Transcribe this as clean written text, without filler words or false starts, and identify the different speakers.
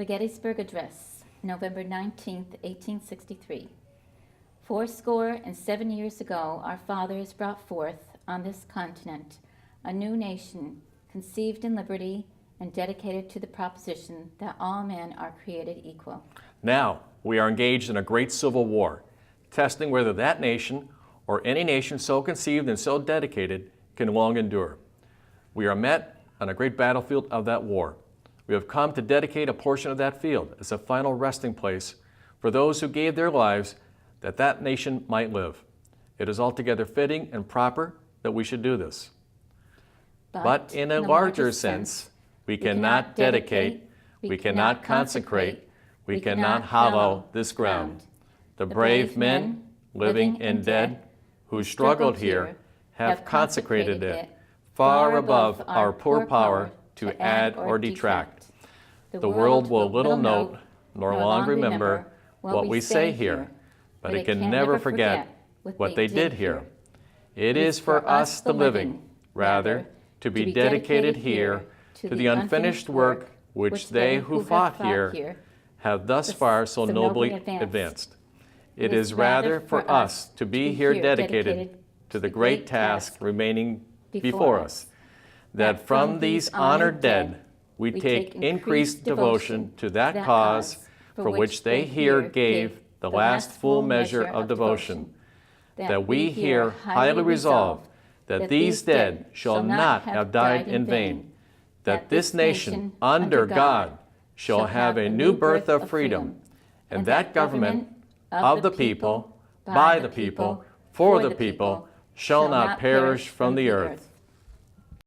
Speaker 1: The Gettysburg Address, November 19, 1863. 87 years ago, our fathers brought forth on this continent a new nation, conceived in liberty and dedicated to the proposition that all men are created equal.
Speaker 2: Now, we are engaged in a great civil war, testing whether that nation, or any nation so conceived and so dedicated, can long endure. We are met on a great battlefield of that war. We have come to dedicate a portion of that field as a final resting place for those who gave their lives that that nation might live. It is altogether fitting and proper that we should do this. But in a larger sense, we cannot dedicate, we cannot consecrate, we cannot hallow this ground. The brave men, living and dead, who struggled here, have consecrated it far above our poor power to add or detract. The world will little note nor long remember what we say here, but it can never forget what they did here. It is for us the living, rather, to be dedicated here to the unfinished work which they who fought here have thus far so nobly advanced. It is rather for us to be here dedicated to the great task remaining before us, that from these honored dead we take increased devotion to that cause for which they here gave the last full measure of devotion, that we here highly resolve that these dead shall not have died in vain, that this nation under God shall have a new birth of freedom, and that government of the people, by the people, for the people, shall not perish from the earth.